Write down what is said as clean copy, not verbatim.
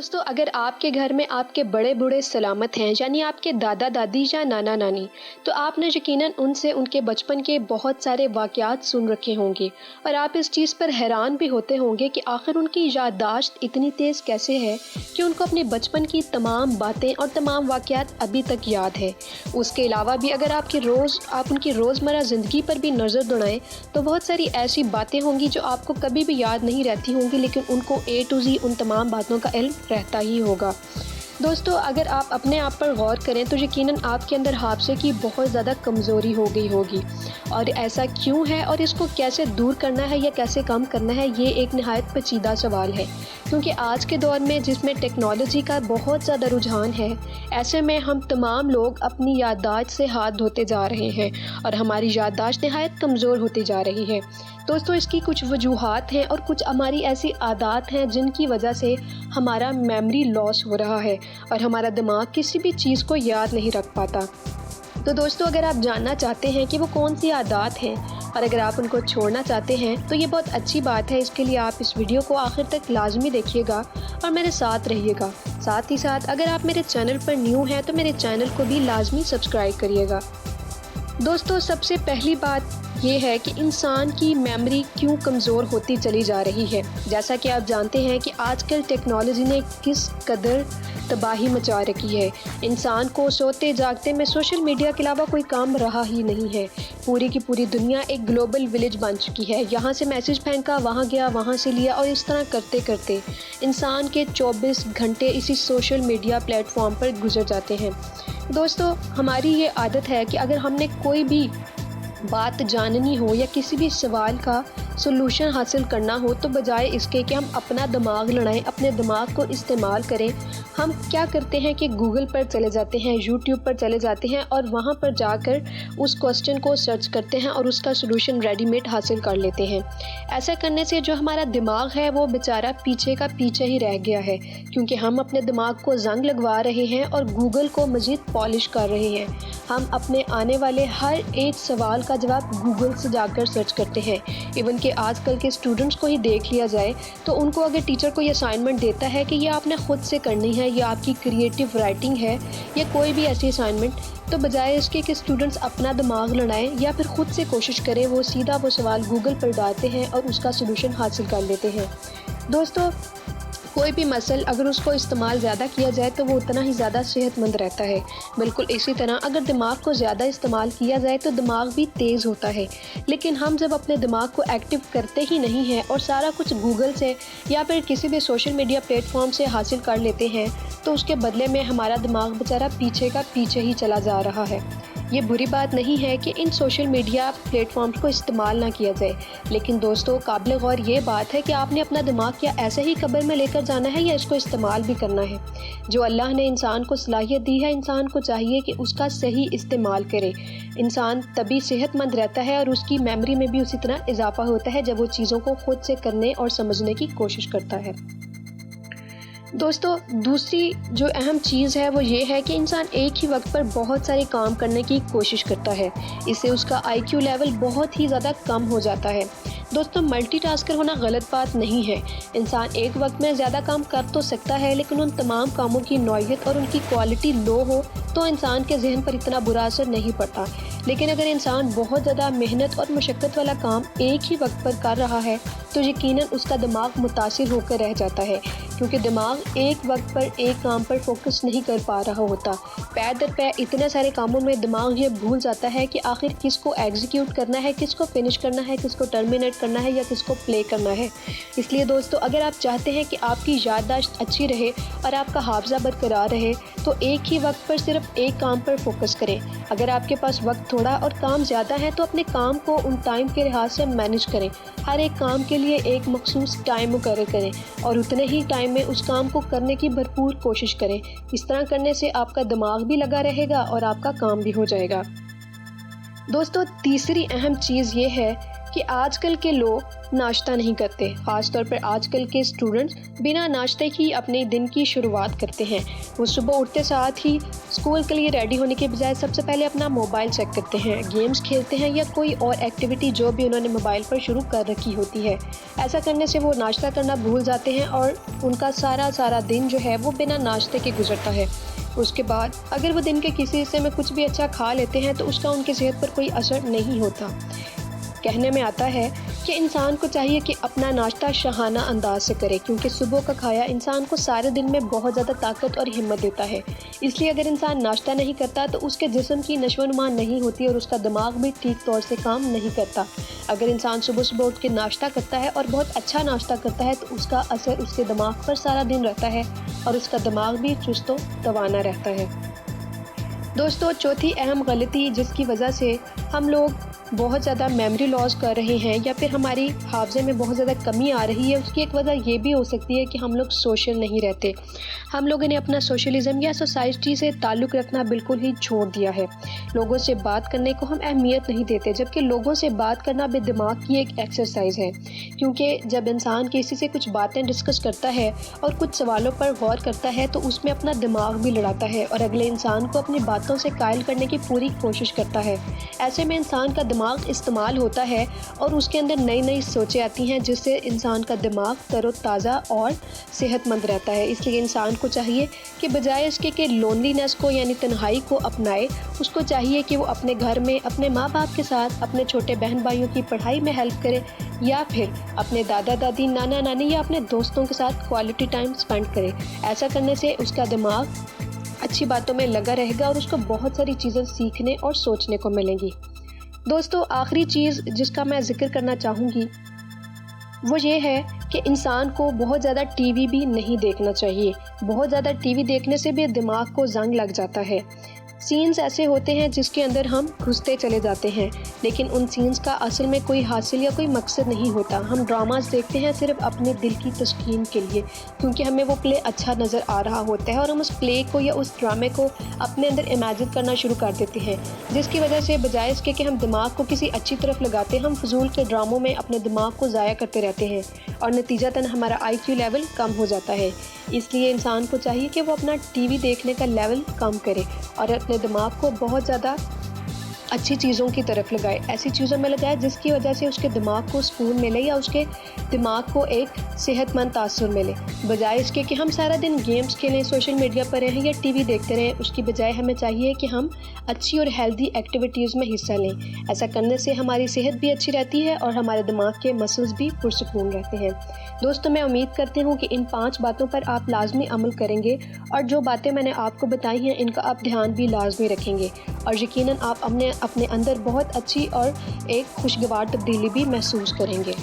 दोस्तों, अगर आपके घर में आपके बड़े बूढ़े सलामत हैं, यानी आपके दादा दादी या नाना नानी, तो आपने यकीनन उनसे उनके बचपन के बहुत सारे वाक़यात सुन रखे होंगे और आप इस चीज़ पर हैरान भी होते होंगे कि आखिर उनकी याददाश्त इतनी तेज़ कैसे है कि उनको अपने बचपन की तमाम बातें और तमाम वाक़यात अभी तक याद है। उसके अलावा भी अगर आप उनकी रोज़मर्रा ज़िंदगी पर भी नज़र दौड़ाएं तो बहुत सारी ऐसी बातें होंगी जो आपको कभी भी याद नहीं रहती होंगी, लेकिन उनको A to Z उन तमाम बातों का इल्म रहता ही होगा। दोस्तों, अगर आप अपने आप पर गौर करें तो यकीनन आपके अंदर हादसे की बहुत ज़्यादा कमज़ोरी हो गई होगी। और ऐसा क्यों है और इसको कैसे दूर करना है या कैसे कम करना है, ये एक नहायत पेचीदा सवाल है। क्योंकि आज के दौर में जिसमें टेक्नोलॉजी का बहुत ज़्यादा रुझान है, ऐसे में हम तमाम लोग अपनी याददाश्त से हाथ धोते जा रहे हैं और हमारी याददाश्त नहायत कमज़ोर होती जा रही है। दोस्तों, इसकी कुछ वजूहात हैं और कुछ हमारी ऐसी आदत हैं जिनकी वजह से हमारा मेमोरी लॉस हो रहा है और हमारा दिमाग किसी भी चीज़ को याद नहीं रख पाता। तो दोस्तों, अगर आप जानना चाहते हैं कि वो कौन सी आदत हैं और अगर आप उनको छोड़ना चाहते हैं तो ये बहुत अच्छी बात है। इसके लिए आप इस वीडियो को आखिर तक लाजमी देखिएगा और मेरे साथ रहिएगा। साथ ही साथ अगर आप मेरे चैनल पर न्यू हैं तो मेरे चैनल को भी लाजमी सब्सक्राइब करिएगा। दोस्तों, सबसे पहली बात ये है कि इंसान की मेमोरी क्यों कमज़ोर होती चली जा रही है। जैसा कि आप जानते हैं कि आजकल टेक्नोलॉजी ने किस कदर तबाही मचा रखी है। इंसान को सोते जागते में सोशल मीडिया के अलावा कोई काम रहा ही नहीं है। पूरी की पूरी दुनिया एक ग्लोबल विलेज बन चुकी है। यहाँ से मैसेज फेंका, वहाँ गया, वहाँ से लिया और इस तरह करते करते इंसान के 24 घंटे इसी सोशल मीडिया प्लेटफॉर्म पर गुजर जाते हैं। दोस्तों, हमारी ये आदत है कि अगर हमने कोई भी बात जाननी हो या किसी भी सवाल का सॉल्यूशन हासिल करना हो तो बजाय इसके कि हम अपना दिमाग लड़ाएं, अपने दिमाग को इस्तेमाल करें, हम क्या करते हैं कि गूगल पर चले जाते हैं, यूट्यूब पर चले जाते हैं और वहाँ पर जाकर उस क्वेश्चन को सर्च करते हैं और उसका सॉल्यूशन रेडीमेड हासिल कर लेते हैं। ऐसा करने से जो हमारा दिमाग है वो बेचारा पीछे का पीछे ही रह गया है, क्योंकि हम अपने दिमाग को जंग लगवा रहे हैं और गूगल को मज़ीद पॉलिश कर रहे हैं। हम अपने आने वाले हर एक सवाल का जवाब गूगल से जाकर सर्च करते हैं। इवन कि आजकल के स्टूडेंट्स को ही देख लिया जाए तो उनको अगर टीचर कोई असाइनमेंट देता है कि ये आपने ख़ुद से करनी है या आपकी क्रिएटिव राइटिंग है या कोई भी ऐसी असाइनमेंट, तो बजाय इसके कि स्टूडेंट्स अपना दिमाग लड़ाएं या फिर ख़ुद से कोशिश करें, वो सीधा वो सवाल गूगल पर डालते हैं और उसका सलूशन हासिल कर लेते हैं। दोस्तों, कोई भी मसल अगर उसको इस्तेमाल ज़्यादा किया जाए तो वो उतना ही ज़्यादा सेहतमंद रहता है। बिल्कुल इसी तरह अगर दिमाग को ज़्यादा इस्तेमाल किया जाए तो दिमाग भी तेज़ होता है। लेकिन हम जब अपने दिमाग को एक्टिव करते ही नहीं हैं और सारा कुछ गूगल से या फिर किसी भी सोशल मीडिया प्लेटफॉर्म से हासिल कर लेते हैं तो उसके बदले में हमारा दिमाग बेचारा पीछे का पीछे ही चला जा रहा है। ये बुरी बात नहीं है कि इन सोशल मीडिया प्लेटफॉर्म्स को इस्तेमाल ना किया जाए, लेकिन दोस्तों काबिल गौर ये बात है कि आपने अपना दिमाग क्या ऐसे ही कब्र में लेकर जाना है या इसको इस्तेमाल भी करना है। जो अल्लाह ने इंसान को सलाहियत दी है, इंसान को चाहिए कि उसका सही इस्तेमाल करे। इंसान तभी सेहतमंद रहता है और उसकी मेमोरी में भी उसी तरह इजाफा होता है जब वो चीज़ों को खुद से करने और समझने की कोशिश करता है। दोस्तों, दूसरी जो अहम चीज़ है वो ये है कि इंसान एक ही वक्त पर बहुत सारे काम करने की कोशिश करता है। इससे उसका IQ लेवल बहुत ही ज़्यादा कम हो जाता है। दोस्तों, मल्टीटास्कर होना गलत बात नहीं है। इंसान एक वक्त में ज़्यादा काम कर तो सकता है, लेकिन उन तमाम कामों की नौइयत और उनकी क्वालिटी लो हो तो इंसान के जहन पर इतना बुरा असर नहीं पड़ता। लेकिन अगर इंसान बहुत ज़्यादा मेहनत और मशक्क़त वाला काम एक ही वक्त पर कर रहा है तो यकीनन उसका दिमाग मुतासिर होकर रह जाता है, क्योंकि दिमाग एक वक्त पर एक काम पर फोकस नहीं कर पा रहा होता। पैर दर पैर इतने सारे कामों में दिमाग ये भूल जाता है कि आखिर किसको एग्जीक्यूट करना है, किसको फिनिश करना है, किसको टर्मिनेट करना है या किसको प्ले करना है। इसलिए दोस्तों, अगर आप चाहते हैं कि आपकी याददाश्त अच्छी रहे और आपका हाफजा बरकरार रहे तो एक ही वक्त पर सिर्फ एक काम पर फोकस करें। अगर आपके पास वक्त थोड़ा और काम ज़्यादा है तो अपने काम को उन टाइम के लिहाज से मैनेज करें। हर एक काम के लिए एक मखसूस टाइम मुकर्रर करें और उतने ही टाइम में उस काम को करने की भरपूर कोशिश करें। इस तरह करने से आपका दिमाग भी लगा रहेगा और आपका काम भी हो जाएगा। दोस्तों, तीसरी अहम चीज़ ये है कि आजकल के लोग ناشتہ نہیں کرتے. خاص طور پر آج کل کے اسٹوڈنٹس بنا ناشتے کی اپنے دن کی شروعات کرتے ہیں. وہ صبح اٹھتے ساتھ ہی اسکول کے لیے ریڈی ہونے کے بجائے سب سے پہلے اپنا موبائل چیک کرتے ہیں، گیمز کھیلتے ہیں یا کوئی اور ایکٹیویٹی جو بھی انہوں نے موبائل پر شروع کر رکھی ہوتی ہے. ایسا کرنے سے وہ ناشتہ کرنا بھول جاتے ہیں اور ان کا سارا دن جو ہے وہ بنا ناشتے کے گزرتا ہے. اس کے بعد اگر وہ دن کے کسی حصے میں کچھ بھی اچھا کھا لیتے ہیں تو اس کا ان کی صحت پر کوئی اثر نہیں ہوتا. کہنے میں آتا ہے کہ انسان کو چاہیے کہ اپنا ناشتہ شاہانہ انداز سے کرے، کیونکہ صبح کا کھایا انسان کو سارے دن میں بہت زیادہ طاقت اور ہمت دیتا ہے. اس لیے اگر انسان ناشتہ نہیں کرتا تو اس کے جسم کی نشو و نما نہیں ہوتی اور اس کا دماغ بھی ٹھیک طور سے کام نہیں کرتا. اگر انسان صبح اٹھ کے ناشتہ کرتا ہے اور بہت اچھا ناشتہ کرتا ہے تو اس کا اثر اس کے دماغ پر سارا دن رہتا ہے اور اس کا دماغ بھی چست و توانا رہتا ہے. دوستو، چوتھی اہم غلطی جس کی وجہ سے ہم لوگ بہت زیادہ میموری لاس کر رہے ہیں یا پھر ہماری حافظے میں بہت زیادہ کمی آ رہی ہے، اس کی ایک وجہ یہ بھی ہو سکتی ہے کہ ہم لوگ سوشل نہیں رہتے. ہم لوگوں نے اپنا سوشلزم یا سوسائٹی سے تعلق رکھنا بالکل ہی چھوڑ دیا ہے. لوگوں سے بات کرنے کو ہم اہمیت نہیں دیتے، جبکہ لوگوں سے بات کرنا بھی دماغ کی ایک ایکسرسائز ہے. کیونکہ جب انسان کسی سے کچھ باتیں ڈسکس کرتا ہے اور کچھ سوالوں پر غور کرتا ہے تو اس میں اپنا دماغ بھی لڑاتا ہے اور اگلے انسان کو اپنی باتوں سے قائل کرنے کی پوری کوشش کرتا ہے. ایسے میں انسان کا دماغ استعمال ہوتا ہے اور اس کے اندر نئی سوچیں آتی ہیں جس سے انسان کا دماغ تر و تازہ اور صحت مند رہتا ہے. اس لیے انسان کو چاہیے کہ بجائے اس کے کہ لونلینس کو یعنی تنہائی کو اپنائے، اس کو چاہیے کہ وہ اپنے گھر میں اپنے ماں باپ کے ساتھ اپنے چھوٹے بہن بھائیوں کی پڑھائی میں ہیلپ کرے یا پھر اپنے دادا دادی نانا نانی یا اپنے دوستوں کے ساتھ کوالٹی ٹائم سپینڈ کرے. ایسا کرنے سے اس کا دماغ اچھی باتوں میں لگا رہے گا اور اس کو بہت ساری چیزیں سیکھنے اور سوچنے کو ملیں گی. دوستو، آخری چیز جس کا میں ذکر کرنا چاہوں گی وہ یہ ہے کہ انسان کو بہت زیادہ ٹی وی بھی نہیں دیکھنا چاہیے. بہت زیادہ ٹی وی دیکھنے سے بھی دماغ کو زنگ لگ جاتا ہے. سینز ایسے ہوتے ہیں جس کے اندر ہم گھستے چلے جاتے ہیں، لیکن ان سینز کا اصل میں کوئی حاصل یا کوئی مقصد نہیں ہوتا. ہم ڈراماز دیکھتے ہیں صرف اپنے دل کی تسکین کے لیے، کیونکہ ہمیں وہ پلے اچھا نظر آ رہا ہوتا ہے اور ہم اس پلے کو یا اس ڈرامے کو اپنے اندر امیجن کرنا شروع کر دیتے ہیں، جس کی وجہ سے بجائے اس کے کہ ہم دماغ کو کسی اچھی طرف لگاتے ہم فضول کے ڈراموں میں اپنے دماغ کو ضائع کرتے رہتے ہیں اور نتیجتاً ہمارا IQ لیول کم ہو جاتا ہے. اس لیے انسان کو چاہیے کہ وہ اپنا ٹی وی دیکھنے کا لیول کم کرے اور اپنے دماغ کو بہت زیادہ اچھی چیزوں کی طرف لگائے، ایسی چیزوں میں لگائے جس کی وجہ سے اس کے دماغ کو سکون ملے یا اس کے دماغ کو ایک صحت مند تاثر ملے. بجائے اس کے کہ ہم سارا دن گیمز کھیلیں، سوشل میڈیا پر رہیں یا ٹی وی دیکھتے رہیں، اس کی بجائے ہمیں چاہیے کہ ہم اچھی اور ہیلدی ایکٹیویٹیز میں حصہ لیں. ایسا کرنے سے ہماری صحت بھی اچھی رہتی ہے اور ہمارے دماغ کے مسلز بھی پرسکون رہتے ہیں. دوستو، میں امید کرتی ہوں کہ ان 5 باتوں پر آپ لازمی عمل کریں گے اور جو باتیں میں نے آپ کو بتائی ہیں ان کا آپ دھیان بھی لازمی رکھیں گے اور یقیناً آپ اپنے اندر بہت اچھی اور ایک خوشگوار تبدیلی بھی محسوس کریں گے.